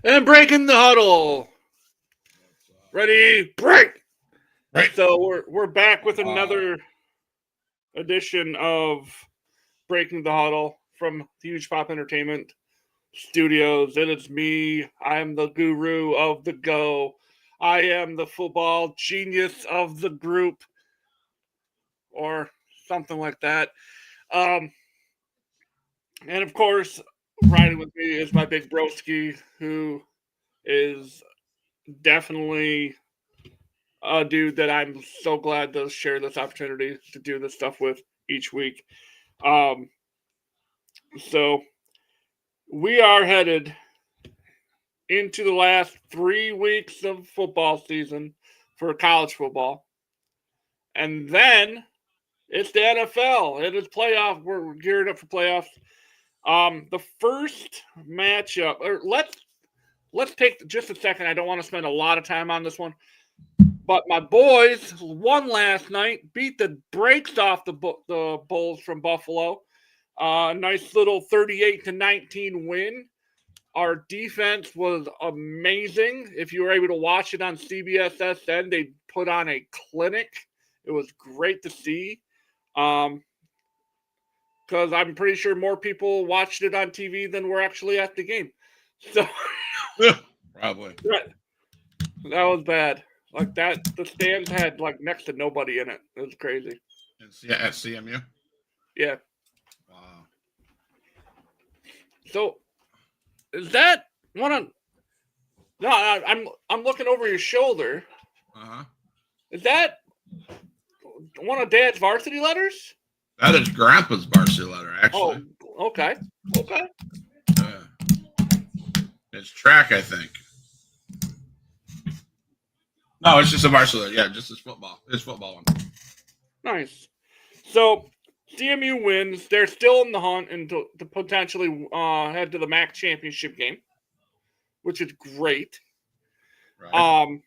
And breaking the huddle. Ready, break. Right. So we're back with another edition of Breaking the Huddle from Huge Pop Entertainment Studios. It is me. I am the guru of the go. I am the football genius of the group, or something like that. Um, and of course, riding with me is my big broski, who is definitely a dude that I'm so glad to share this opportunity to do this stuff with each week. Um, so we are headed into the last 3 weeks of football season for college football, and then it's the NFL. It is playoff. We're geared up for playoffs. The first matchup, or let's take just a second. I don't want to spend a lot of time on this one. But my boys won last night, beat the brakes off the Bulls from Buffalo. Nice little 38-19 win. Our defense was amazing. If you were able to watch it on CBSSN, they put on a clinic. It was great to see. Because I'm pretty sure more people watched it on TV than were actually at the game. So Probably. that was bad. Like that, the stands had like next to nobody in it. It was crazy. At CMU. Yeah. Wow. So is that one of? No, I'm looking over your shoulder. Uh-huh. Is that one of Dad's varsity letters? That is Grandpa's varsity letter, actually. Oh, okay, okay. It's track, I think. No, it's just a varsity letter. Yeah, just his football. His football one. Nice. So CMU wins. They're still in the hunt and to potentially head to the MAC championship game, which is great. Right.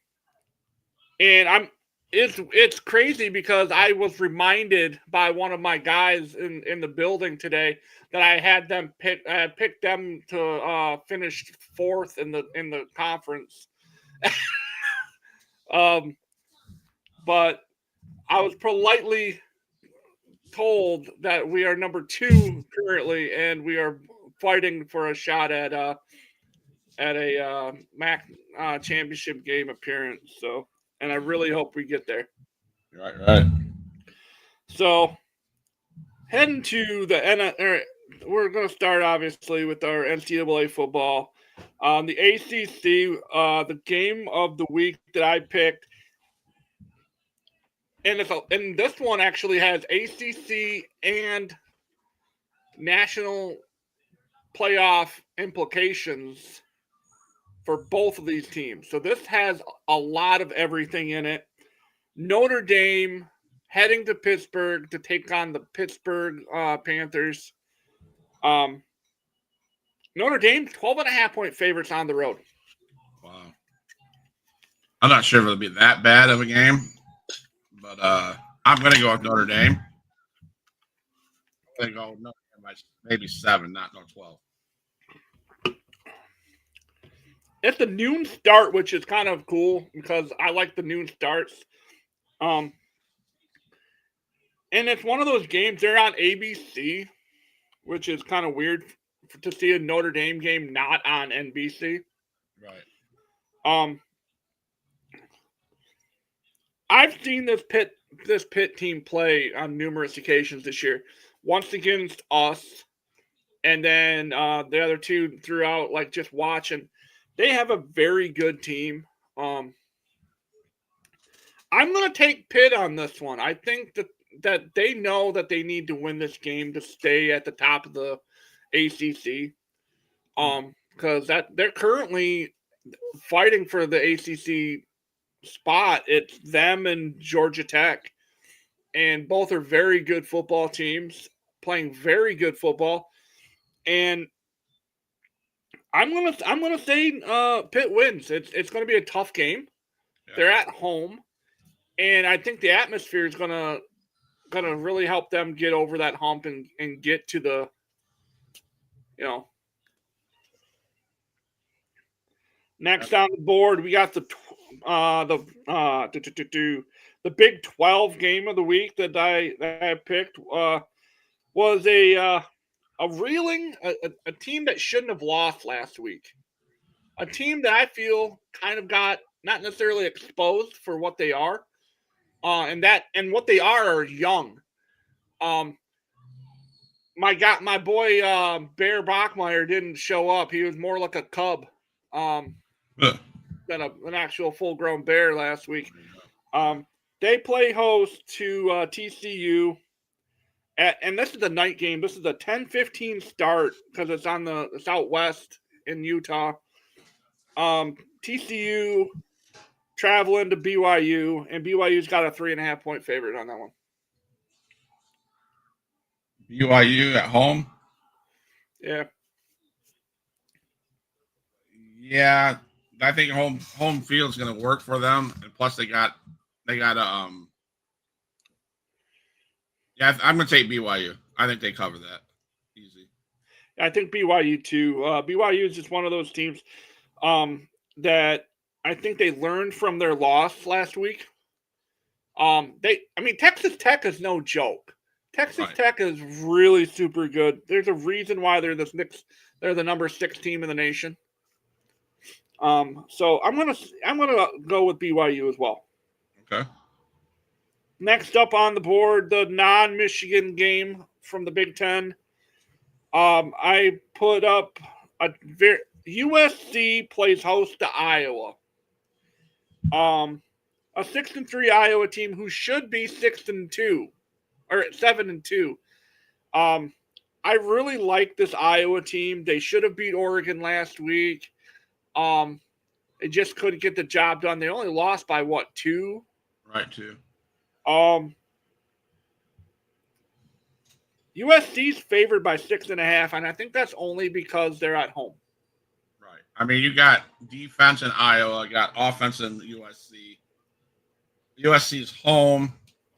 And it's crazy because I was reminded by one of my guys in the building today that I had them picked them to finish fourth in the conference. But I was politely told that we are number 2 currently, and we are fighting for a shot at a MAC championship game appearance. So, and I really hope we get there. Right. So, heading to we're going to start obviously with our NCAA football. The ACC, the game of the week that I picked, and this one actually has ACC and national playoff implications for both of these teams. So this has a lot of everything in it. Notre Dame heading to Pittsburgh to take on the Pittsburgh Panthers. Notre Dame, 12.5-point favorites on the road. Wow. I'm not sure if it'll be that bad of a game, but I'm going to go with Notre Dame. I'm going to go Notre Dame by maybe 7, not 12. It's a noon start, which is kind of cool because I like the noon starts. And it's one of those games, they're on ABC, which is kind of weird to see a Notre Dame game not on NBC. Right. I've seen this Pitt team play on numerous occasions this year. Once against us, and then the other two throughout, like just watching. They have a very good team. I'm going to take Pitt on this one. I think that they know that they need to win this game to stay at the top of the ACC. Because they're currently fighting for the ACC spot. It's them and Georgia Tech, and both are very good football teams playing very good football. And I'm gonna say Pitt wins. It's gonna be a tough game. Yeah. They're at home, and I think the atmosphere is gonna really help them get over that hump and get to the, Next on the board, we got the Big 12 game of the week that I picked was a team that shouldn't have lost last week. A team that I feel kind of got not necessarily exposed for what they are, and what they are young. My boy Bear Bachmeyer didn't show up. He was more like a cub than an actual full grown bear last week. They play host to TCU. And this is a night game. This is a 10:15 start because it's out west in Utah. TCU traveling to BYU, and BYU's got a 3.5 point favorite on that one. BYU at home. Yeah. Yeah, I think home field is going to work for them, and plus they got Yeah, I'm going to take BYU. I think they cover that easy. I think BYU too. BYU is just one of those teams that I think they learned from their loss last week. Texas Tech is no joke. Texas Tech is really super good. There's a reason why they're the number 6 team in the nation. So I'm gonna go with BYU as well. Okay. Next up on the board, the non-Michigan game from the Big Ten. I put up USC plays host to Iowa. A 6-3 Iowa team who should be 6-2 or 7-2. I really like this Iowa team. They should have beat Oregon last week. They just couldn't get the job done. They only lost by 2? Right, 2. USC's favored by 6.5, and I think that's only because they're at home. Right. I mean, you got defense in Iowa, got offense in USC. USC's home.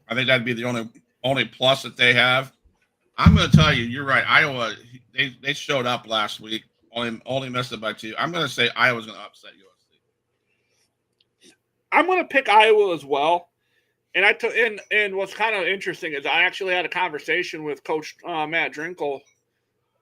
I think that'd be the only plus that they have. I'm going to tell you, you're right. Iowa, they showed up last week. Only missed it by 2. I'm going to say Iowa's going to upset USC. I'm going to pick Iowa as well. And and what's kind of interesting is I actually had a conversation with Coach Matt Drinkle,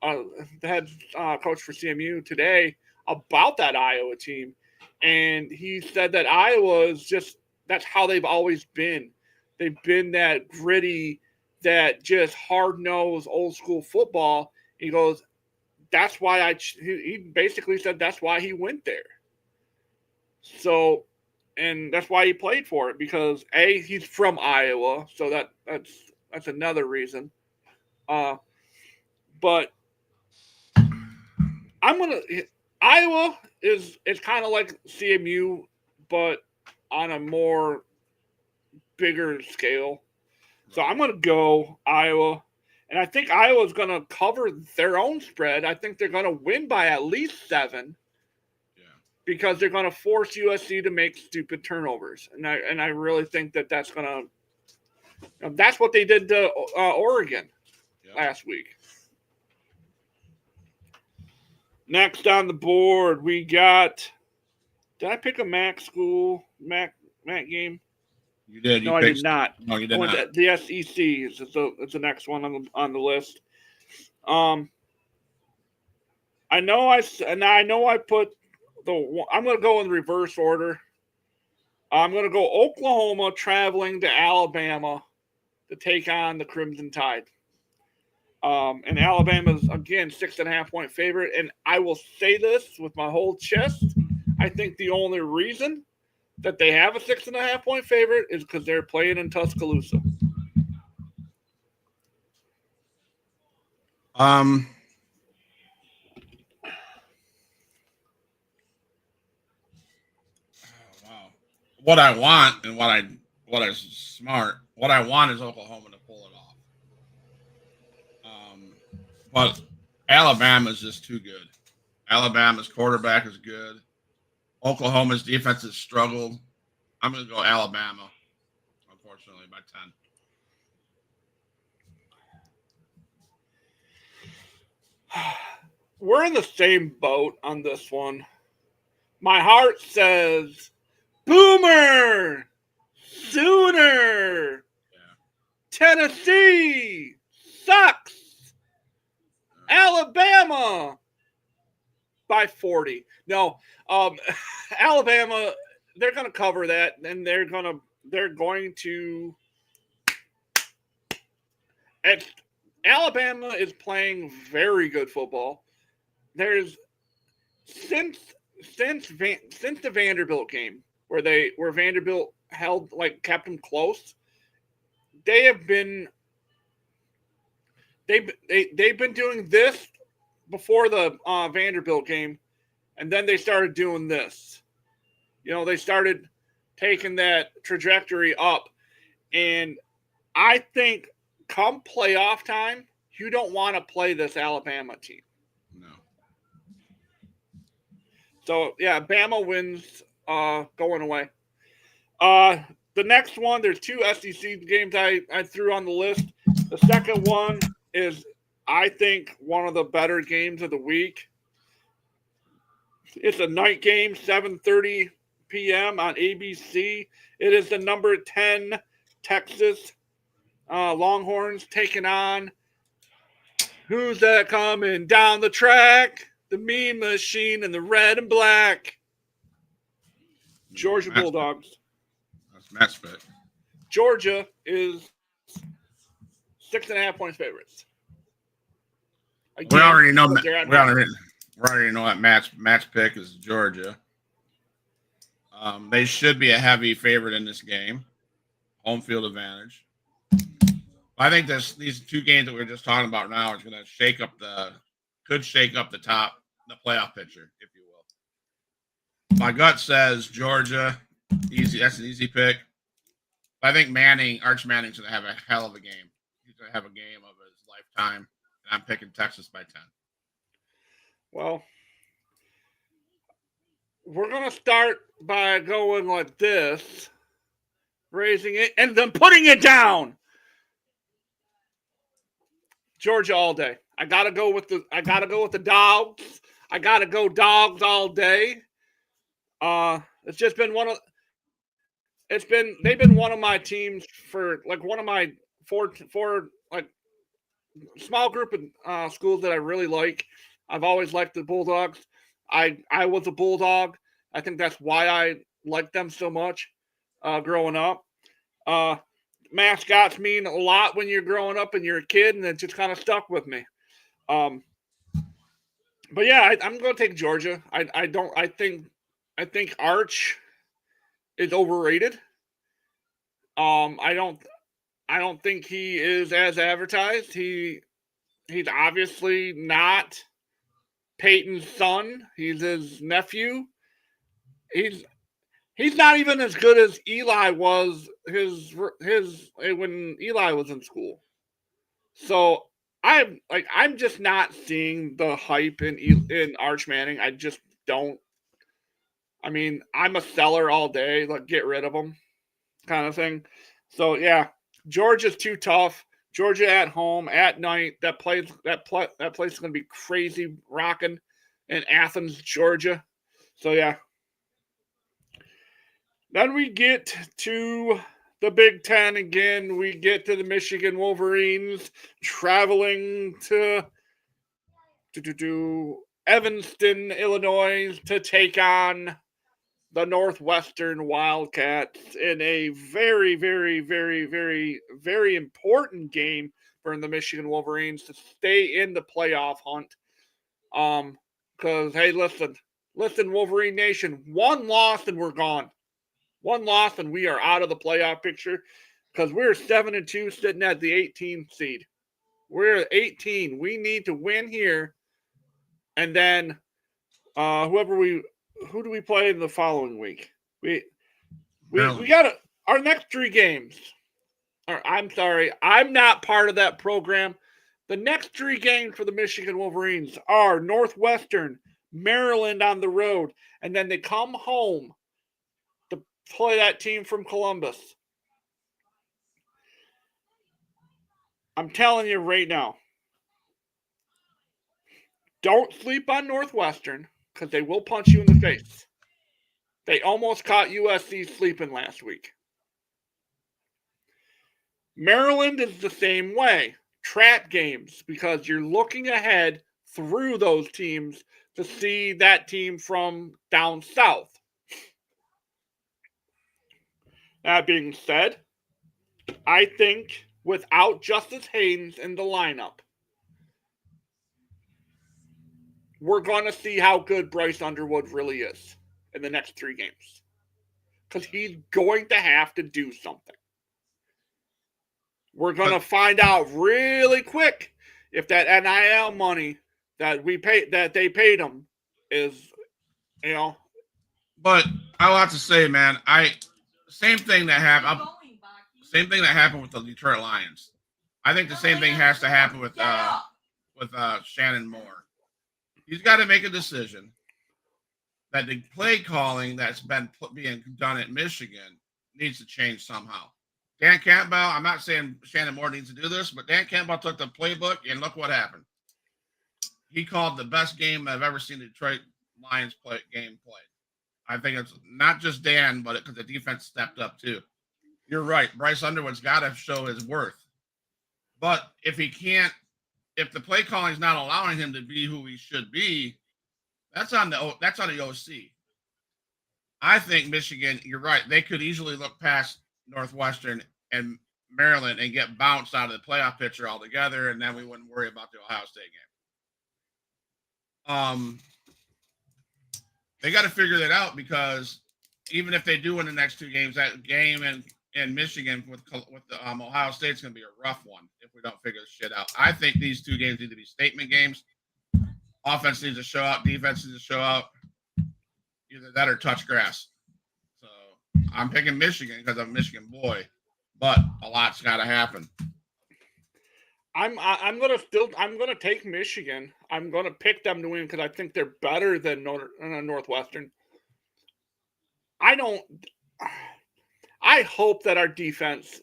the head coach for CMU today, about that Iowa team. And he said that Iowa is that's how they've always been. They've been that gritty, that just hard-nosed, old-school football. He goes, that's why he basically said that's why he went there. So, and that's why he played for it, because he's from Iowa, so that's another reason. But Iowa is kind of like CMU, but on a more bigger scale. So I'm going to go Iowa, and I think Iowa's going to cover their own spread. I think they're going to win by at least 7. Because they're going to force USC to make stupid turnovers, and I really think that's going to. That's what they did to Oregon last week. Next on the board, we got. Did I pick a MAC game? You did. No, I did not. No, you did not. The SEC is the next one on the list. I know I put. I'm going to go in reverse order. I'm going to go Oklahoma traveling to Alabama to take on the Crimson Tide. And Alabama's, again, 6.5 point favorite. And I will say this with my whole chest. I think the only reason that they have a 6.5 point favorite is because they're playing in Tuscaloosa. What I want and what is smart. What I want is Oklahoma to pull it off. But Alabama's just too good. Alabama's quarterback is good. Oklahoma's defense has struggled. I'm going to go Alabama, unfortunately, by 10. We're in the same boat on this one. My heart says Boomer, Sooner, Yeah. Tennessee sucks, Alabama by 40. No, Alabama, they're going to cover that, and they're going to. Alabama is playing very good football. There's since since the Vanderbilt game where Vanderbilt held kept them close. They have been they've been doing this before the Vanderbilt game, and then they started doing this. They started taking that trajectory up, and I think come playoff time, you don't want to play this Alabama team. No. So yeah, Bama wins going away. Uh, the next one, there's two SEC games I threw on the list. The second one is, I think, one of the better games of the week. It's a night game, 7:30 p.m. on ABC. It is the number 10 Texas Longhorns taking on who's that coming down the track? The Mean Machine in the red and black. Georgia Bulldogs. That's Matt's pick. Georgia is 6.5 points favorites. Again, we already know. We already know that Matt's pick is Georgia. They should be a heavy favorite in this game. Home field advantage. I think these two games that we're just talking about now is going to shake up the playoff picture, if you will. My gut says Georgia, easy. That's an easy pick. But I think Arch Manning's going to have a hell of a game. He's going to have a game of his lifetime, and I'm picking Texas by 10. Well, we're going to start by going like this, raising it, and then putting it down. Georgia all day. I gotta go with the dogs. I gotta go dogs all day. It's just been they've been one of my teams for one of my four small group of schools that I really like. I've always liked the Bulldogs. I was a Bulldog. I think that's why I like them so much growing up. Mascots mean a lot when you're growing up and you're a kid, and it just kind of stuck with me. But yeah, I'm going to take Georgia. I think Arch is overrated. I don't think he is as advertised. He's obviously not Peyton's son. He's his nephew. He's not even as good as Eli was his when Eli was in school. So I'm just not seeing the hype in Arch Manning. I just don't. I mean, I'm a seller all day. Get rid of him, kind of thing. So yeah, Georgia's too tough. Georgia at home at night. That place is going to be crazy rocking in Athens, Georgia. So yeah. Then we get to the Big Ten again. We get to the Michigan Wolverines traveling to Evanston, Illinois to take on the Northwestern Wildcats in a very, very, very, very, very important game for the Michigan Wolverines to stay in the playoff hunt. Because, hey, listen, Wolverine Nation, one loss and we're gone. One loss and we are out of the playoff picture because we're 7-2 sitting at the 18th seed. We're at 18. We need to win here. And then who do we play in the following week? We got our next three games. I'm sorry, I'm not part of that program. The next three games for the Michigan Wolverines are Northwestern, Maryland on the road, and then they come home to play that team from Columbus. I'm telling you right now, don't sleep on Northwestern because they will punch you in the face. They almost caught USC sleeping last week. Maryland is the same way. Trap games, because you're looking ahead through those teams to see that team from down south. That being said, I think without Justice Haynes in the lineup, we're going to see how good Bryce Underwood really is in the next 3 games. Because he's going to have to do something. We're going to find out really quick if that NIL money that they paid him is, But I will have to say, man, same thing that happened with the Detroit Lions. I think the same thing has to happen with Shannon Moore. He's got to make a decision that the play calling that's been being done at Michigan needs to change somehow. Dan Campbell, I'm not saying Shannon Moore needs to do this, but Dan Campbell took the playbook and look what happened. He called the best game I've ever seen the Detroit Lions game played. I think it's not just Dan, but because the defense stepped up too. You're right. Bryce Underwood's got to show his worth. But if the play calling is not allowing him to be who he should be, that's on the OC. I think Michigan, you're right. They could easily look past Northwestern and Maryland and get bounced out of the playoff picture altogether, and then we wouldn't worry about the Ohio State game. They got to figure that out, because even if they do win the next 2 games, that game in Michigan with the Ohio State's going to be a rough one if we don't figure this shit out. I think these 2 games need to be statement games. Offense needs to show out. Defense needs to show out. Either that or touch grass. So I'm picking Michigan because I'm a Michigan boy, but a lot's got to happen. I'm gonna take Michigan. I'm gonna pick them to win because I think they're better than Northwestern. I hope that our defense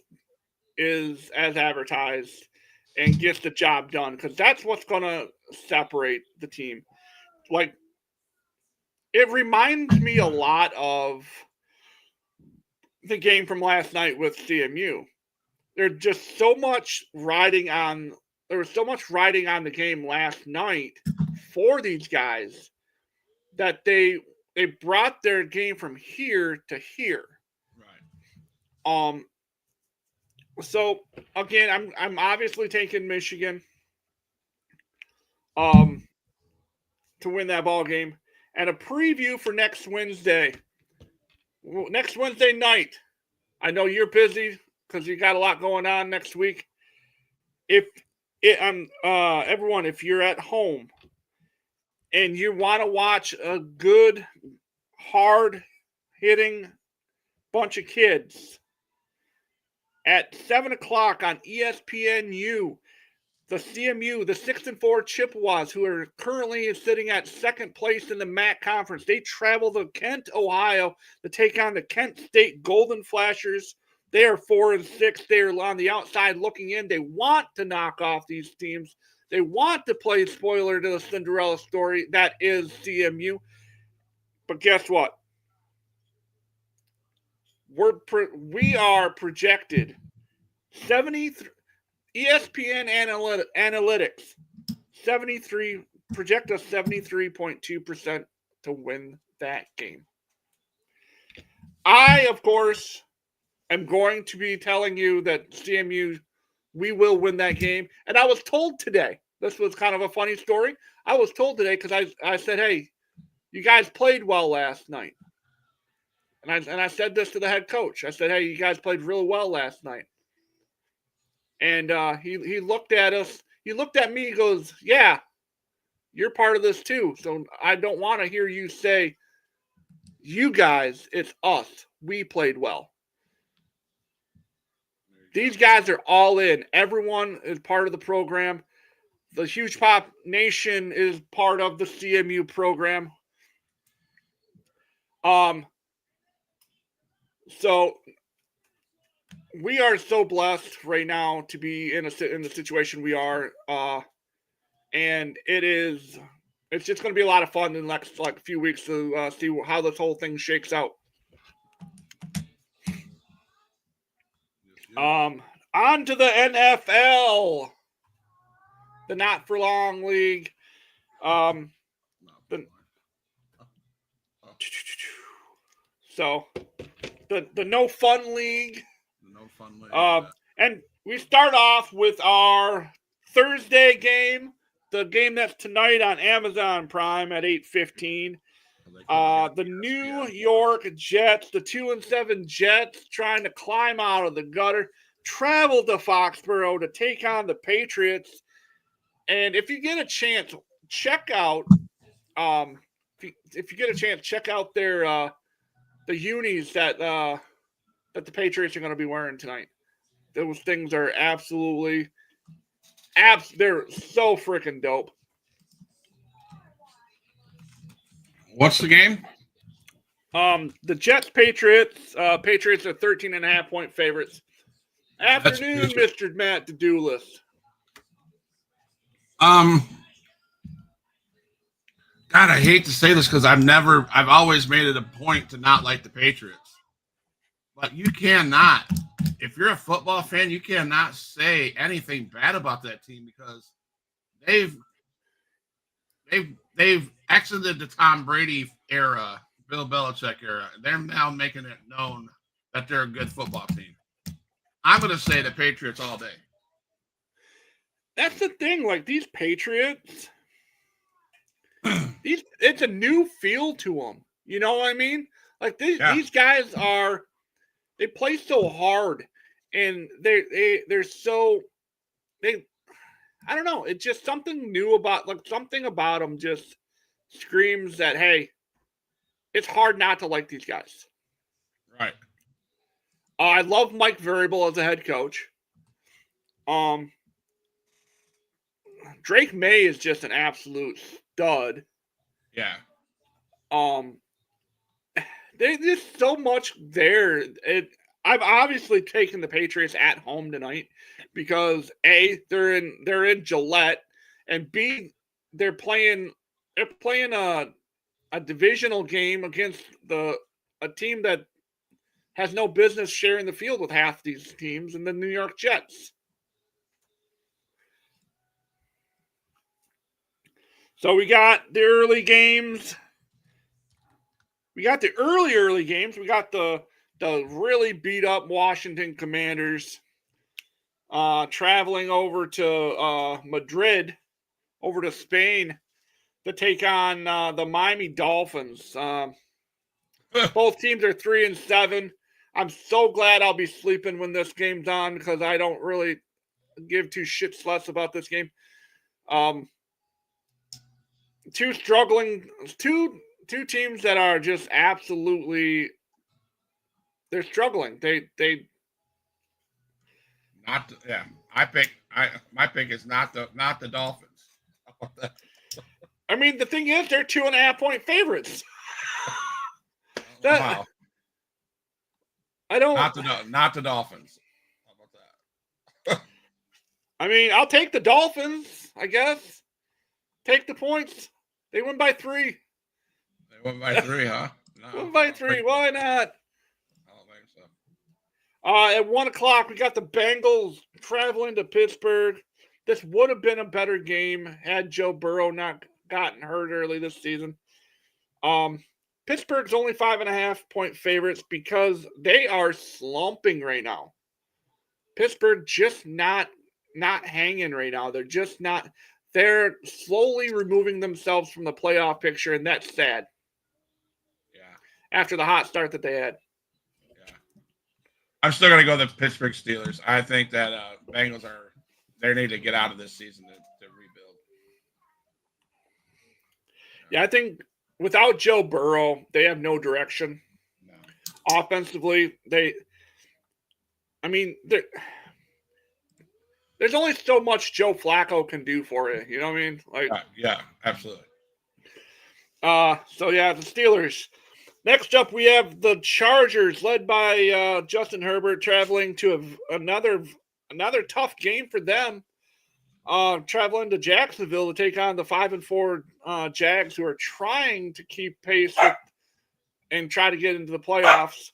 is as advertised and gets the job done, because that's what's gonna separate the team. Like, it reminds me a lot of the game from last night with CMU. There's just so much riding on. There was so much riding on the game last night for these guys that they brought their game from here to here. Right. So again, I'm obviously taking Michigan to win that ball game. And a preview for next Wednesday. Next Wednesday night. I know you're busy because you got a lot going on next week. Everyone, if you're at home and you want to watch a good, hard-hitting bunch of kids, at 7 o'clock on ESPNU, the CMU, the 6-4 Chippewas, who are currently sitting at second place in the MAC conference, they travel to Kent, Ohio, to take on the Kent State Golden Flashers. They are 4-6. They are on the outside looking in. They want to knock off these teams. They want to play spoiler to the Cinderella story that is CMU. But guess what? We are projected 73. ESPN analytics, 73, project us 73.2% to win that game. I, of course, am going to be telling you that CMU, we will win that game. And I was told today, this was kind of a funny story. I was told today because I said, hey, you guys played well last night. And I said this to the head coach. I said, hey, you guys played really well last night. And he looked at us. He looked at me. He goes, yeah, you're part of this too. So I don't want to hear you say, you guys, it's us. We played well. These guys are all in. Everyone is part of the program. The Huge Pop Nation is part of the CMU program. So we are so blessed right now to be in the situation we are, and it is it's just going to be a lot of fun in the next few weeks to see how this whole thing shakes out. On to the NFL, the Not for Long League. So the No Fun League. No Fun League. And we start off with our Thursday game, the game that's tonight on Amazon Prime at 8:15. The New York Jets, the 2-7 Jets, trying to climb out of the gutter, travel to Foxborough to take on the Patriots. And if you get a chance, check out if you get a chance, check out their the unis that the Patriots are going to be wearing tonight. Those things are absolutely they're so freaking dope. What's the game? The Jets Patriots. Patriots are 13.5-point favorites. Afternoon, Mr. Matt to-do list. God, I hate to say this because I've always made it a point to not like the Patriots. But you cannot, if you're a football fan, you cannot say anything bad about that team because they've exited the Tom Brady era, Bill Belichick era. They're now making it known that they're a good football team. I'm going to say the Patriots all day. That's the thing. Like these Patriots, it's a new feel to them. You know what I mean? Like these guys they play so hard, and they're so I don't know. It's just something new about something about them just screams that hey, it's hard not to like these guys. Right. I love Mike Vrabel as a head coach. Drake May is just an absolute stud. Yeah. There's just so much there. I've obviously taken the Patriots at home tonight because A, they're in Gillette, and B, they're playing a divisional game against a team that has no business sharing the field with half these teams in the New York Jets. So we got the early games. We got the early games. We got the really beat up Washington Commanders traveling over to Madrid, over to Spain to take on the Miami Dolphins. Both teams are 3-7. I'm so glad I'll be sleeping when this game's on because I don't really give two shits less about this game. Two teams that are just absolutely they're struggling. They not yeah. My pick is not the Dolphins. I mean, the thing is, they're 2.5-point favorites. Wow. I don't. Not the Dolphins. How about that? I mean, I'll take the Dolphins. I guess. Take the points. They win by 3. They win by 3, huh? No, win by 3. Why not? I don't think so. At 1:00, we got the Bengals traveling to Pittsburgh. This would have been a better game had Joe Burrow not gotten hurt early this season. Pittsburgh's only 5.5-point favorites because they are slumping right now. Pittsburgh just not hanging right now. They're just not. They're slowly removing themselves from the playoff picture, and that's sad. Yeah. After the hot start that they had. Yeah. I'm still going to go the Pittsburgh Steelers. I think that Bengals they need to get out of this season to rebuild. Yeah, I think without Joe Burrow, they have no direction. No. Offensively, there's only so much Joe Flacco can do for you. You know what I mean? Like, yeah, absolutely. So yeah, the Steelers. Next up, we have the Chargers, led by Justin Herbert, traveling to another tough game for them. traveling to Jacksonville to take on the 5-4 Jags, who are trying to keep pace with and try to get into the playoffs.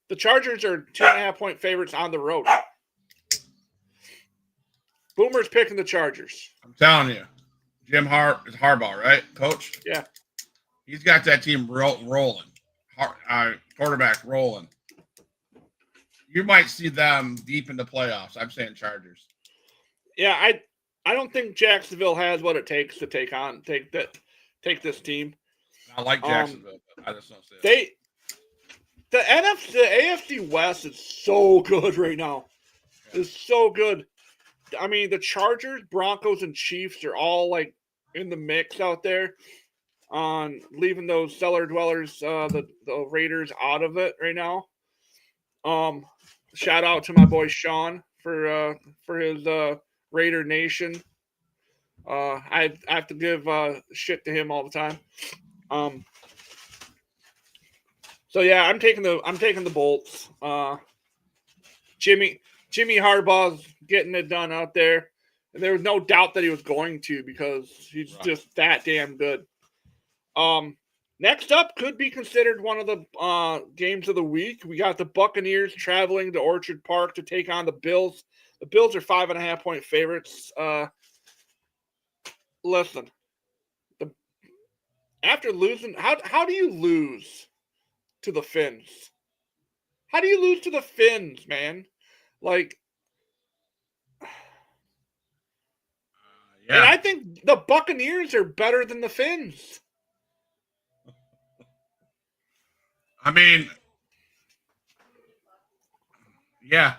The Chargers are 2.5-point favorites on the road. Boomer's picking the Chargers. I'm telling you, Harbaugh, right, Coach? Yeah. He's got that team rolling. Quarterback rolling. You might see them deep in the playoffs. I'm saying Chargers. Yeah, I don't think Jacksonville has what it takes to take this team. I like Jacksonville, but I just don't see it. The AFC West is so good right now. Yeah. It's so good. I mean, the Chargers, Broncos, and Chiefs are all like in the mix out there. On leaving those cellar dwellers, the Raiders out of it right now. Shout out to my boy Sean for his Raider Nation. I have to give shit to him all the time. So yeah, I'm taking the Bolts. Jimmy Harbaugh's getting it done out there, and there was no doubt that he was going to because he's just that damn good. Next up could be considered one of the games of the week. We got the Buccaneers traveling to Orchard Park to take on the Bills. The Bills are 5.5-point favorites. Listen, after losing, how do you lose to the Finns? How do you lose to the Finns, man? Like, yeah. And I think the Buccaneers are better than the Finns. I mean, yeah.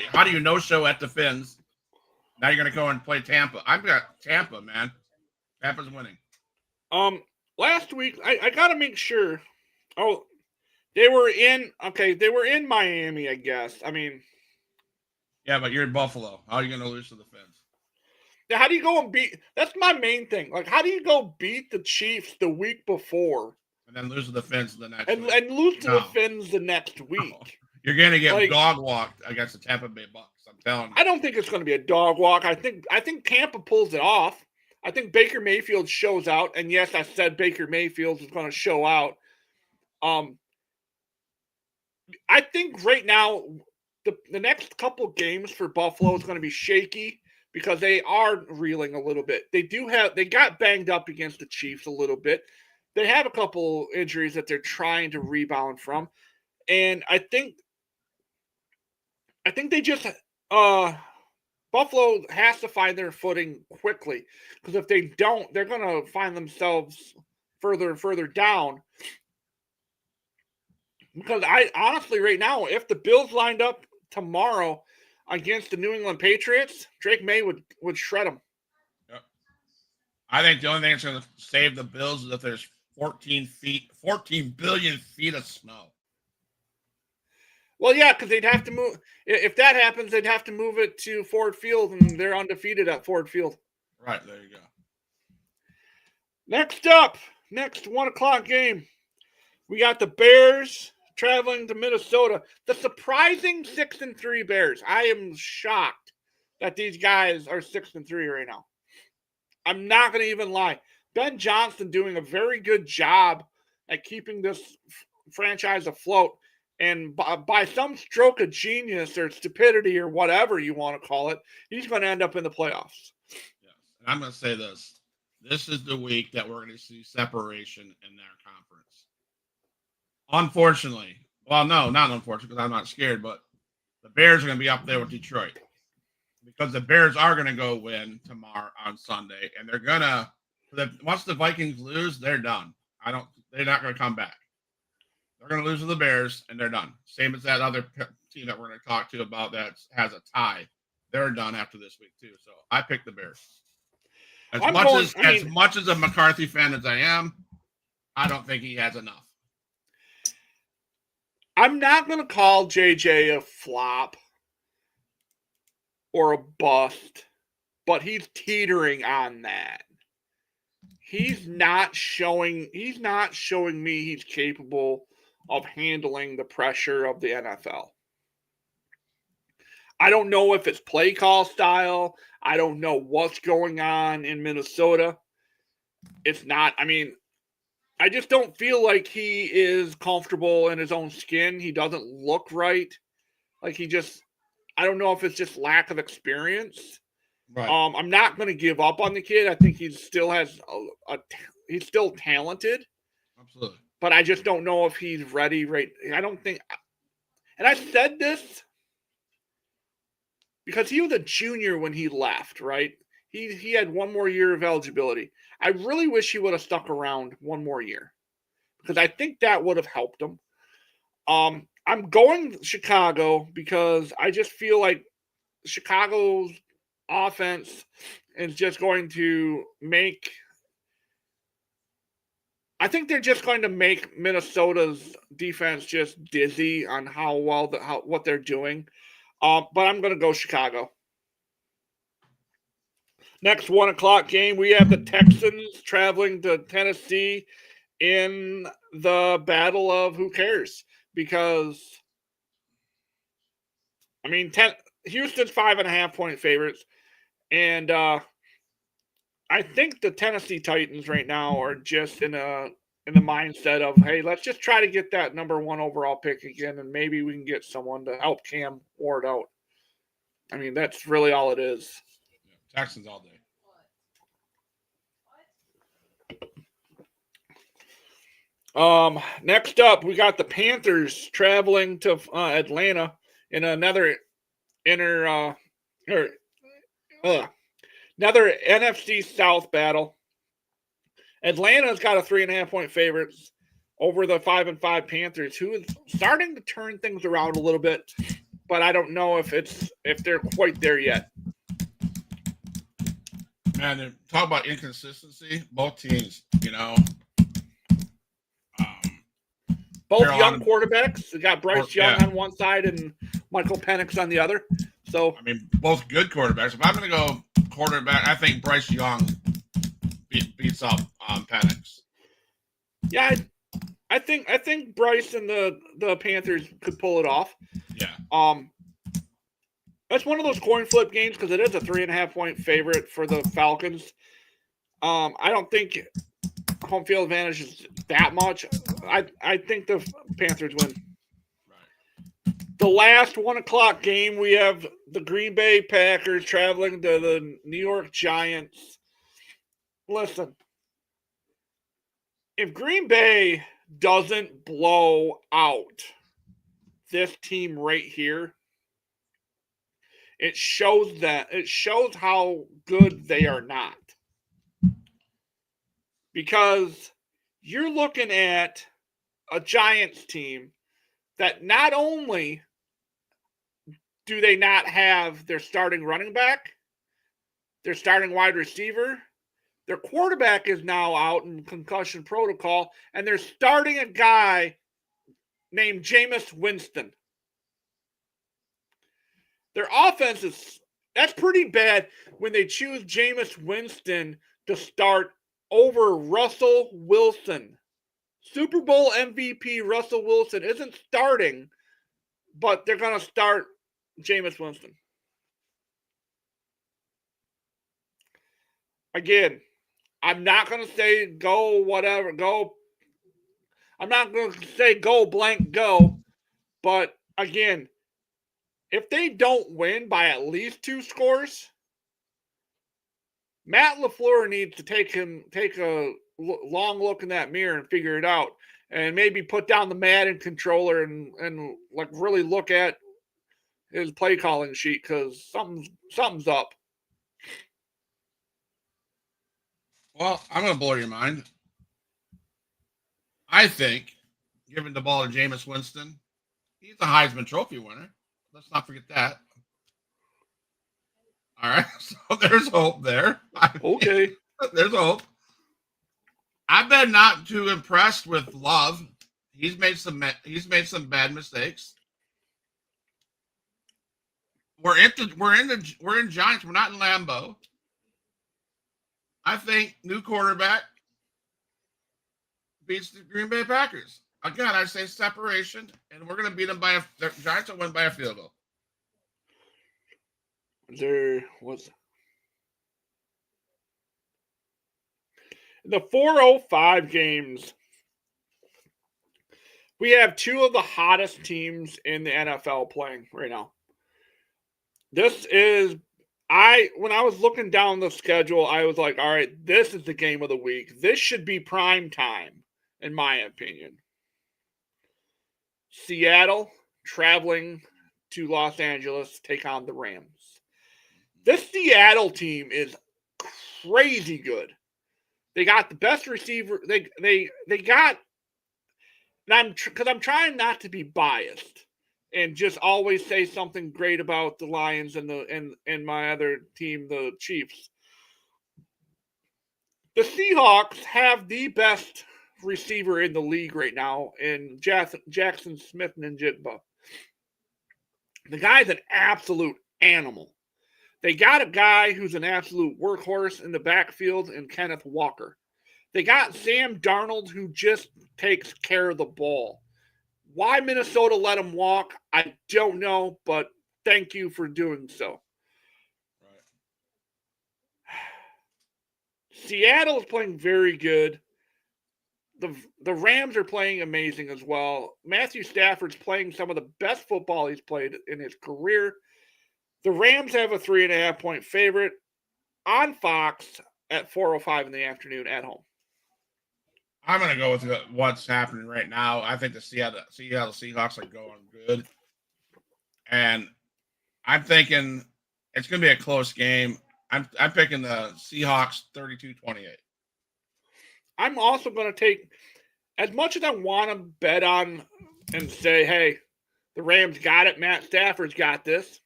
How do you no-show at the Finns? Now you're going to go and play Tampa. I've got Tampa, man. Tampa's winning. Last week, I got to make sure. Oh, they were in Miami, I guess. I mean. Yeah, but you're in Buffalo. How are you going to lose to the Finns? Now, how do you go and beat? That's my main thing. Like, how do you go beat the Chiefs the week before? And then lose to the Finns the next week. And lose to the Finns the next week. You're going to get dog walked against the Tampa Bay Bucks. I'm telling you. I don't think it's going to be a dog walk. I think Tampa pulls it off. I think Baker Mayfield shows out. And yes, I said Baker Mayfield is going to show out. I think right now the next couple games for Buffalo is going to be shaky because they are reeling a little bit. They got banged up against the Chiefs a little bit. They have a couple injuries that they're trying to rebound from. And I think they just Buffalo has to find their footing quickly, because if they don't, they're going to find themselves further and further down. Because I honestly, right now, if the Bills lined up tomorrow against the New England Patriots, Drake May would shred them. Yep. I think the only thing that's going to save the Bills is if there's 14 billion feet of snow. Well, yeah, because they'd have to move. If that happens, they'd have to move it to Ford Field, and they're undefeated at Ford Field. Right, there you go. Next 1:00 game, we got the Bears traveling to Minnesota. The surprising 6-3 Bears. I am shocked that these guys are 6-3 right now. I'm not going to even lie. Ben Johnson doing a very good job at keeping this franchise afloat. And by some stroke of genius or stupidity or whatever you want to call it, he's going to end up in the playoffs. Yes. And I'm going to say this. This is the week that we're going to see separation in their conference. Unfortunately. Well, no, not unfortunately, because I'm not scared, but the Bears are going to be up there with Detroit. Because the Bears are going to go win tomorrow on Sunday. And they're going to, once the Vikings lose, they're done. They're not going to come back. They're going to lose to the Bears, and they're done. Same as that other team that we're going to talk to about that has a tie. They're done after this week, too. So I picked the Bears. As much as a McCarthy fan as I am, I don't think he has enough. I'm not going to call JJ a flop or a bust, but he's teetering on that. He's not showing me he's capable of handling the pressure of the NFL. I don't know if it's play call style. I don't know what's going on in Minnesota. It's not, I mean, I just don't feel like he is comfortable in his own skin. He doesn't look right. Like I don't know if it's just lack of experience. Right. I'm not going to give up on the kid. I think he still has he's still talented. Absolutely. But I just don't know if he's ready. Right. I don't think, and I said this because he was a junior when he left, right? He had one more year of eligibility. I really wish he would have stuck around one more year because I think that would have helped him. I'm going Chicago because I just feel like Chicago's offense is just going to make. I think they're just going to make Minnesota's defense just dizzy on how well what they're doing. But I'm going to go Chicago. Next 1:00 game, we have the Texans traveling to Tennessee in the battle of who cares? Because I mean, Houston's 5.5-point favorites, and I think the Tennessee Titans right now are just in the mindset of, hey, let's just try to get that number 1 overall pick again, and maybe we can get someone to help Cam Ward out. I mean, that's really all it is. Yeah, Texans all day. Next up, we got the Panthers traveling to Atlanta in another another NFC South battle. Atlanta's got a 3.5-point favorites over the 5-5 Panthers, who is starting to turn things around a little bit, but I don't know if they're quite there yet. Man, talk about inconsistency. Both teams, Both young quarterbacks. We got Bryce Young on one side and Michael Penix on the other. So I mean, both good quarterbacks. If I'm going to go quarterback, I think Bryce Young beats up Penix. Yeah, I think Bryce and the Panthers could pull it off. Yeah. That's one of those coin flip games because it is a 3.5-point favorite for the Falcons. I don't think home field advantage is that much. I think the Panthers win. Right. The last 1:00 game, we have the Green Bay Packers traveling to the New York Giants. Listen, if Green Bay doesn't blow out this team right here, it shows how good they are not. Because you're looking at a Giants team that not only do they not have their starting running back, their starting wide receiver, their quarterback is now out in concussion protocol, and they're starting a guy named Jameis Winston. Their offense that's pretty bad when they choose Jameis Winston to start over Russell Wilson. Super Bowl MVP Russell Wilson isn't starting, but they're going to start Jameis Winston. Again, I'm not going to say go whatever, go. I'm not going to say go blank go, but again, if they don't win by at least 2 scores, Matt LaFleur needs to take a long look in that mirror and figure it out, and maybe put down the Madden controller and like really look at his play calling sheet because something's up. Well, I'm going to blow your mind. I think, giving the ball to Jameis Winston, he's a Heisman Trophy winner. Let's not forget that. All right, so there's hope there. Okay. There's hope. I've been not too impressed with Love. He's made some bad mistakes. We're in Giants. We're not in Lambeau. I think new quarterback beats the Green Bay Packers. Again, I say separation, and we're going to beat them the Giants will win by a field goal. There was the 405 games. We have two of the hottest teams in the NFL playing right now. This is when I was looking down the schedule, I was like, all right, this is the game of the week. This should be prime time, in my opinion. Seattle traveling to Los Angeles take on the Rams. This Seattle team is crazy good. They got the best receiver. They got. And I'm trying not to be biased and just always say something great about the Lions and my other team, the Chiefs. The Seahawks have the best receiver in the league right now in Jackson Smith Njigba. The guy's an absolute animal. They got a guy who's an absolute workhorse in the backfield in Kenneth Walker. They got Sam Darnold, who just takes care of the ball. Why Minnesota let him walk, I don't know, but thank you for doing so. Right. Seattle is playing very good. The Rams are playing amazing as well. Matthew Stafford's playing some of the best football he's played in his career. The Rams have a 3.5-point favorite on Fox at 4:05 in the afternoon at home. I'm going to go with what's happening right now. I think the Seattle Seahawks are going good. And I'm thinking it's going to be a close game. I'm picking the Seahawks 32-28. I'm also going to take, as much as I want to bet on and say, hey, the Rams got it, Matt Stafford's got this,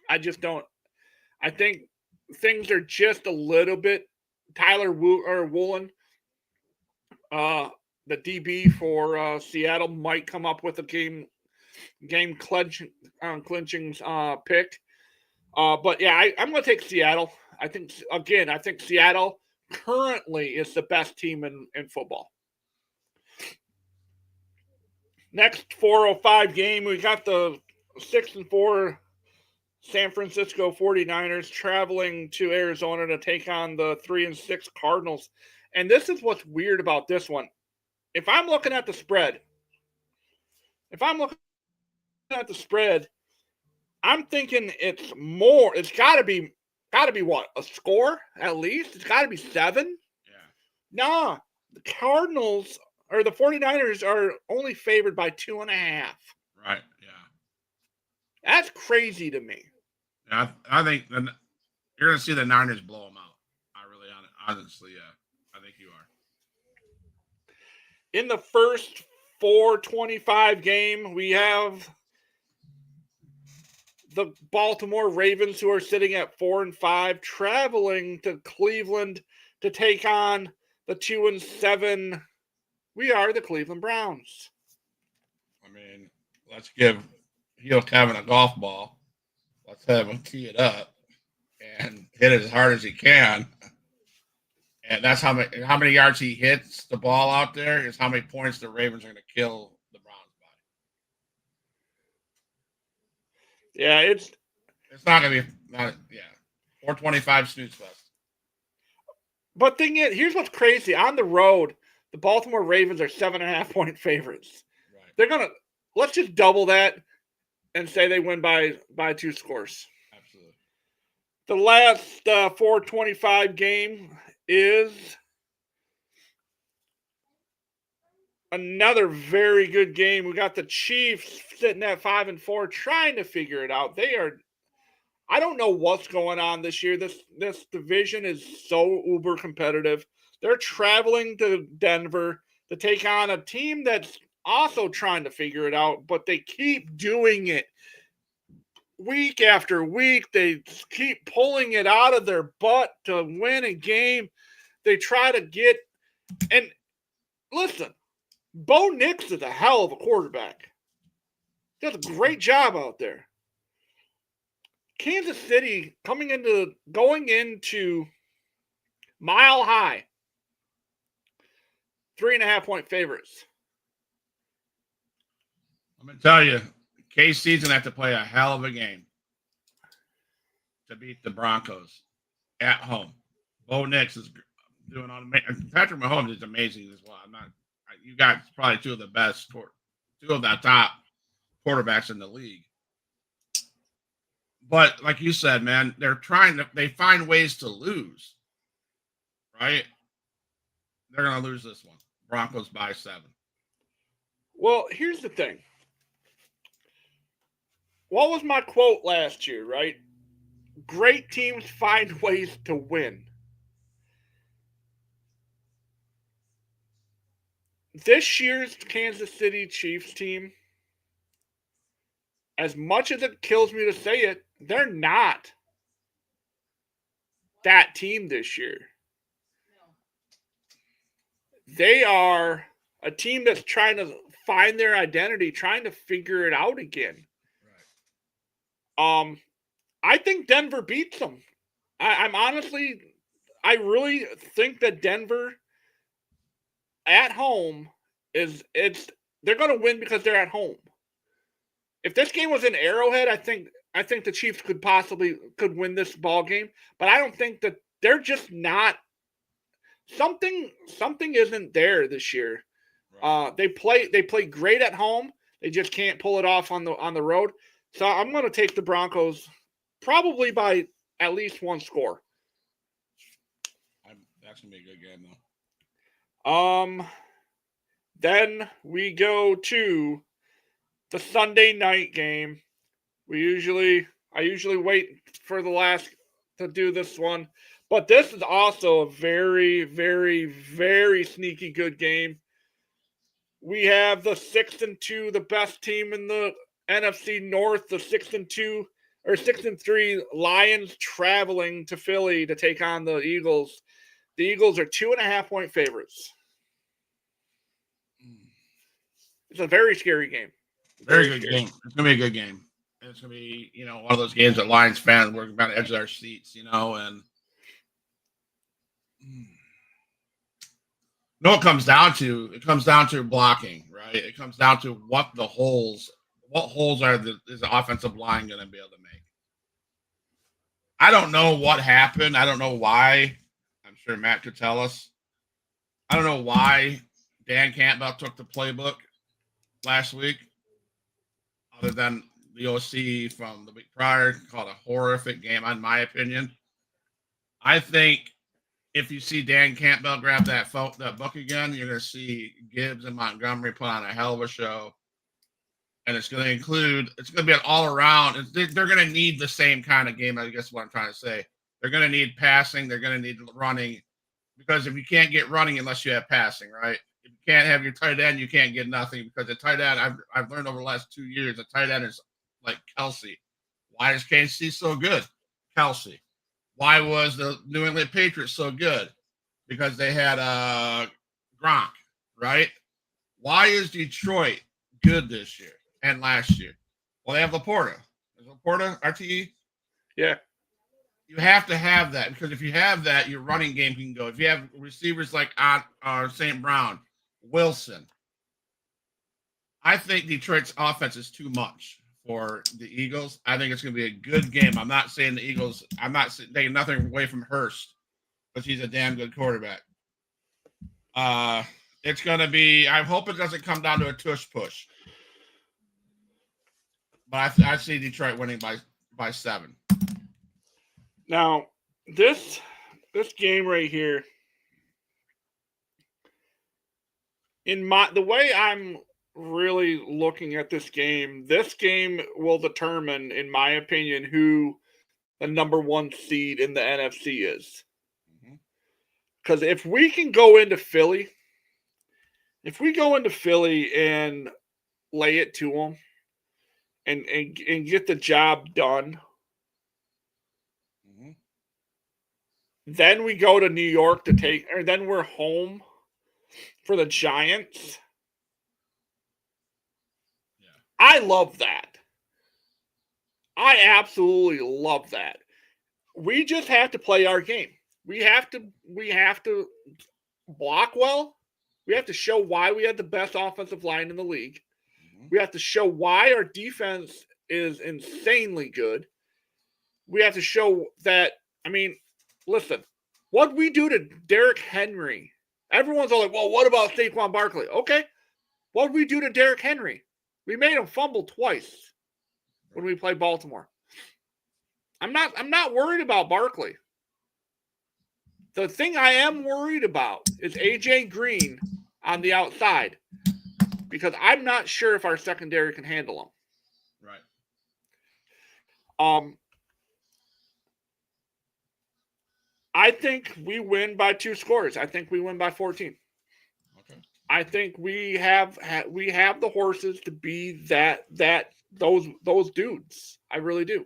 I just don't. I think things are just a little bit. Tyler Woolen, the DB for Seattle, might come up with a game clinching pick. But yeah, I'm going to take Seattle. I think Seattle currently is the best team in football. Next 4:05 game, we got the 6-4 San Francisco 49ers traveling to Arizona to take on the 3-6 Cardinals. And this is what's weird about this one. If I'm looking at the spread, I'm thinking it's more. It's got to be what? A score at least? It's got to be 7? Yeah. Nah, the Cardinals or the 49ers are only favored by 2.5. Right, yeah. That's crazy to me. Yeah, I think you're going to see the Niners blow them out. I really, honestly, I think you are. In the first 4:25 game, we have the Baltimore Ravens, who are sitting at 4-5, traveling to Cleveland to take on the 2-7. We are the Cleveland Browns. I mean, let's give Kevin a golf ball. Let's have him tee it up and hit it as hard as he can. And that's how many yards he hits the ball out there is how many points the Ravens are going to kill the Browns by. Yeah, it's not going to be 425 snooze fest. But here's what's crazy. On the road, the Baltimore Ravens are 7.5-point favorites. Right. They're gonna let's just double that and say they win by 2 scores. Absolutely. The last 4:25 game is another very good game. We got the Chiefs sitting at 5-4, trying to figure it out. I don't know what's going on this year. This division is so uber competitive. They're traveling to Denver to take on a team that's also trying to figure it out, but they keep doing it. Week after week, they keep pulling it out of their butt to win a game. They try to get – and listen, Bo Nix is a hell of a quarterback. Does a great job out there. Kansas City going into Mile High, 3.5-point favorites. I'm going to tell you, KC's going to have to play a hell of a game. to beat the Broncos at home. Bo Nix is doing on Patrick Mahomes is amazing as well. You got probably two of the top quarterbacks in the league. But like you said, man, they find ways to lose, right? They're going to lose this one. Broncos by 7. Well, here's the thing. What was my quote last year, right? Great teams find ways to win. This year's Kansas City Chiefs team, as much as it kills me to say it, they're not that team this year. They are a team that's trying to find their identity, trying to figure it out again. Right. I think Denver beats them. I really think that Denver at home they're going to win because they're at home. If this game was in Arrowhead, I think the Chiefs could win this ball game, but I don't think that they're just not. Something isn't there this year. Right. They play great at home. They just can't pull it off on the road. So I'm going to take the Broncos probably by at least one score. That's going to be a good game though. Then we go to the Sunday night game. I usually wait for the last to do this one, but this is also a very, very, very sneaky good game. We have the 6-2, the best team in the NFC North, the 6-2 or 6-3 Lions traveling to Philly to take on the Eagles. The Eagles are 2.5-point favorites. It's a very scary game. Very good game. It's going to be a good game. It's going to be, one of those games that Lions fans we're about to edge our seats, and it comes down to? It comes down to blocking, right? It comes down to what holes is the offensive line going to be able to make. I don't know what happened. I don't know why. I'm sure Matt could tell us. I don't know why Dan Campbell took the playbook last week, other than the OC from the week prior, called a horrific game, in my opinion. I think if you see Dan Campbell grab that book again, you're going to see Gibbs and Montgomery put on a hell of a show. And it's going to be an all-around. They're going to need the same kind of game, I guess what I'm trying to say. They're going to need passing. They're going to need running. Because if you can't get running unless you have passing, right? If you can't have your tight end, you can't get nothing. Because the tight end, I've learned over the last 2 years, the tight end is like Kelsey. Why is KC so good? Kelsey. Why was the New England Patriots so good? Because they had Gronk, right? Why is Detroit good this year and last year? Well, they have Laporta. Is Laporta RTE? Yeah. You have to have that, because if you have that, your running game can go. If you have receivers like St. Brown, Wilson, I think Detroit's offense is too much for the Eagles. I think it's going to be a good game. I'm not saying the Eagles. I'm not taking nothing away from Hurst, because he's a damn good quarterback. It's going to be. I hope it doesn't come down to a tush push. But I see Detroit winning by 7. Now, this game right here, the way I'm really looking at this game will determine, in my opinion, who the number 1 seed in the NFC is. Because if we can go into Philly, and lay it to them and get the job done, then we go to New York then we're home for the Giants. Yeah. I love that. I absolutely love that. We just have to play our game. We have to block well. We have to show why we have the best offensive line in the league. We have to show why our defense is insanely good. we have to show that. I mean, listen, what we do to Derrick Henry, everyone's all like, well, what about Saquon Barkley? Okay, what we do to Derrick Henry? We made him fumble twice when we played Baltimore. I'm not worried about Barkley. The thing I am worried about is AJ Green on the outside, because I'm not sure if our secondary can handle him. Right. I think we win by 2 scores. I think we win by 14. Okay. I think we have the horses to be those dudes. I really do.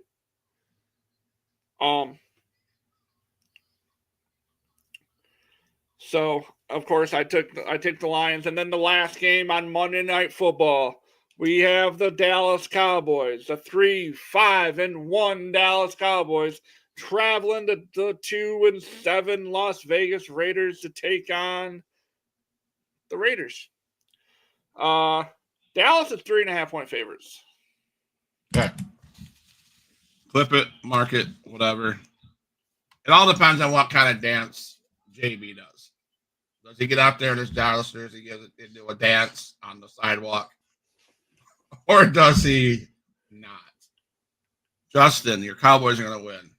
So of course I took the Lions, and then the last game on Monday Night Football, we have the Dallas Cowboys, the 3-5-1 Dallas Cowboys, traveling to the 2-7 Las Vegas Raiders to take on the Raiders. Dallas is 3.5-point favorites. Okay. Clip it, mark it, whatever. It all depends on what kind of dance JB does. Does he get out there in his Dallas jersey and do a dance on the sidewalk? Or does he not? Justin, your Cowboys are going to win.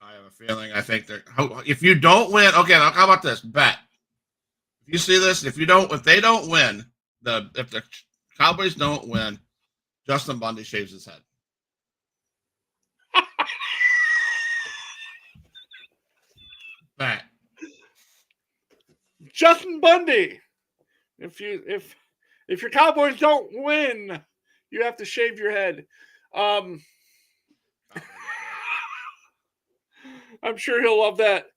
I have a feeling. I think they're. If you don't win, okay. Now how about this bet? If you see this, if they don't win, if the Cowboys don't win, Justin Bundy shaves his head. Bet. Justin Bundy. If your Cowboys don't win, you have to shave your head. I'm sure he'll love that.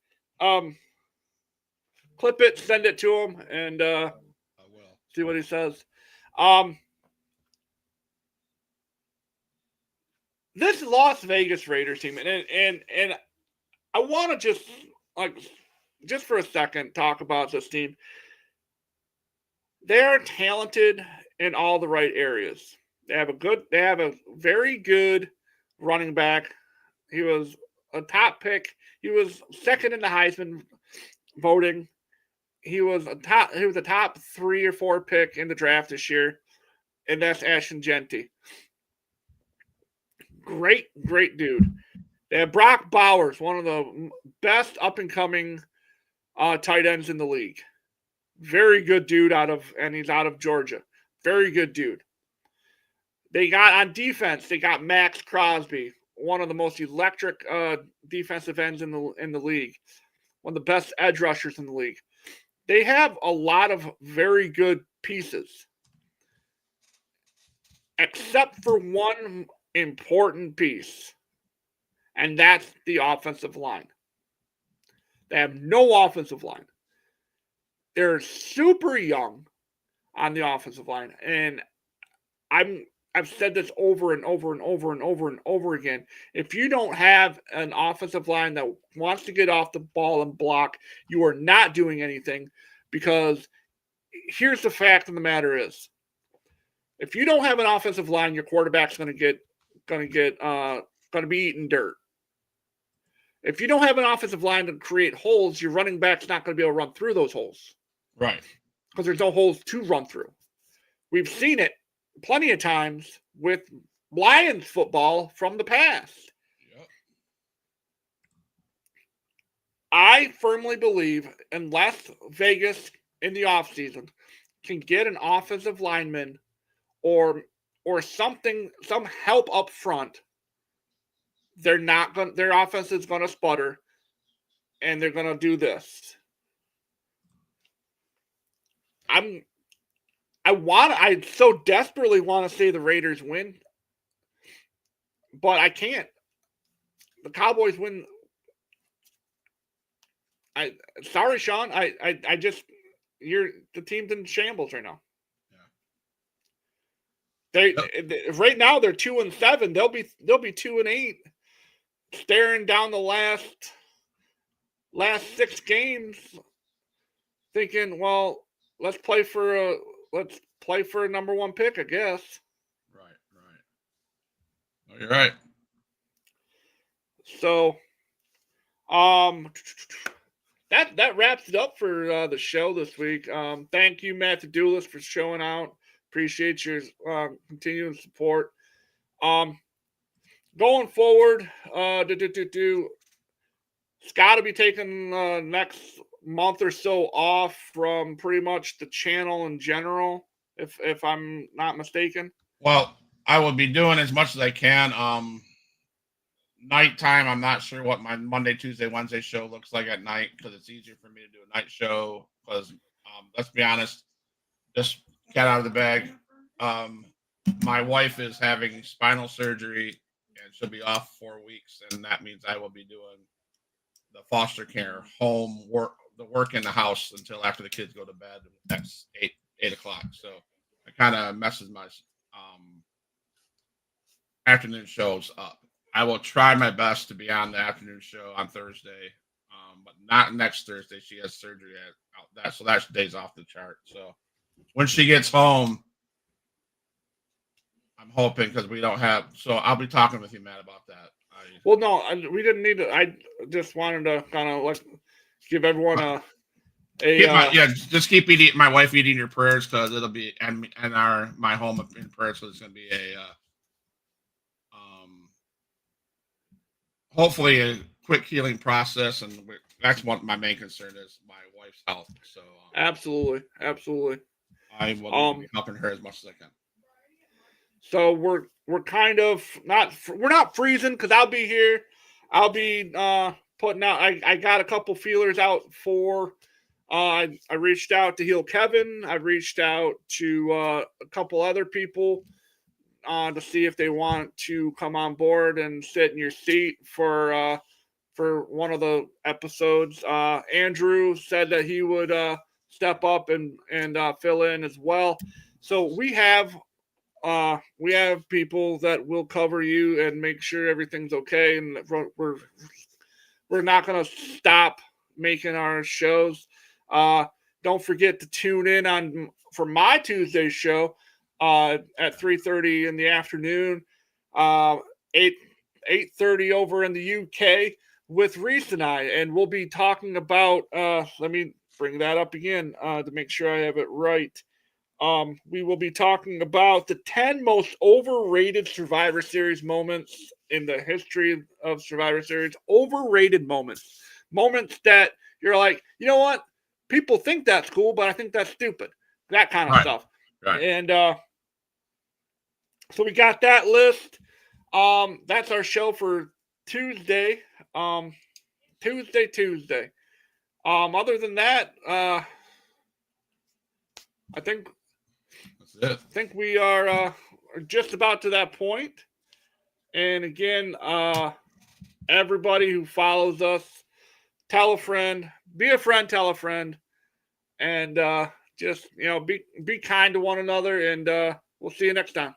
Clip it, send it to him, and I will see what he says. This Las Vegas Raiders team, and I want to just for a second talk about this team. They are talented in all the right areas. They have a very good running back. He was a top pick. He was second in the Heisman voting. He was a top 3 or 4 pick in the draft this year, and that's Ashton Genty. Great dude. They have Brock Bowers, one of the best up and coming tight ends in the league. Very good dude and he's out of Georgia. Very good dude. They got on defense. They got Max Crosby, one of the most electric defensive ends in the league, one of the best edge rushers in the league. They have a lot of very good pieces, except for one important piece, and that's the offensive line. They have no offensive line. They're super young on the offensive line, and I've said this over and over and over and over and over again. If you don't have an offensive line that wants to get off the ball and block, you are not doing anything, because here's the fact of the matter is, if you don't have an offensive line, your quarterback's going to be eating dirt. If you don't have an offensive line to create holes, your running back's not going to be able to run through those holes. Right. Because there's no holes to run through. We've seen it plenty of times with Lions football from the past. Yep. I firmly believe unless Vegas in the offseason can get an offensive lineman or something, some help up front, their offense is going to sputter, and they're going to do this. I so desperately want to say the Raiders win, but I can't. The Cowboys win. Sorry, Sean. The team's in shambles right now. Yeah. They right now they're 2-7. They'll be 2-8, staring down the last 6 games, thinking, well, let's play for a number 1 pick, I guess. Right. Oh, you're right. So, that wraps it up for the show this week. Thank you, Matt the Duelist, for showing out. Appreciate your continuing support. Going forward, it's got to be taking next month or so off from pretty much the channel in general, if I'm not mistaken. Well, I will be doing as much as I can. Nighttime, I'm not sure what my Monday, Tuesday, Wednesday show looks like at night because it's easier for me to do a night show. Because let's be honest, just got out of the bag. My wife is having spinal surgery and she'll be off 4 weeks, and that means I will be doing the foster care, home work, the work in the house until after the kids go to bed. That's 8 o'clock. So it kind of messes my afternoon shows up. I will try my best to be on the afternoon show on Thursday, but not next Thursday. She has surgery so that day's off the chart. So when she gets home, I'm hoping, because we don't have. So I'll be talking with you, Matt, about that. Well, no, we didn't need to. I just wanted to kind of give everyone just keep eating my wife eating your prayers, because it'll be and my home in prayers. So it's going to be a hopefully a quick healing process, and that's what my main concern is, my wife's health. So absolutely. I will be helping her as much as I can. So we're kind of we're not freezing, because I'll be here. I'll be putting out. I got a couple feelers out for. I reached out to Heel Kevin. I reached out to a couple other people to see if they want to come on board and sit in your seat for one of the episodes. Andrew said that he would step up and fill in as well. So we have people that will cover you and make sure everything's okay, and we're not going to stop making our shows. Don't forget to tune in for my Tuesday show at 3:30 in the afternoon, 8:30 over in the UK with Reese and I, and we'll be talking about. Let me bring that up again to make sure I have it right. We will be talking about the 10 most overrated Survivor Series moments in the history of Survivor Series. Overrated moments. Moments that you're like, you know what? People think that's cool, but I think that's stupid. That kind of stuff. Right. And so we got that list. That's our show for Tuesday. Tuesday. Other than that, I think that's it. I think we are just about to that point. And again, everybody who follows us, tell a friend, be a friend, tell a friend, and just be kind to one another. And we'll see you next time.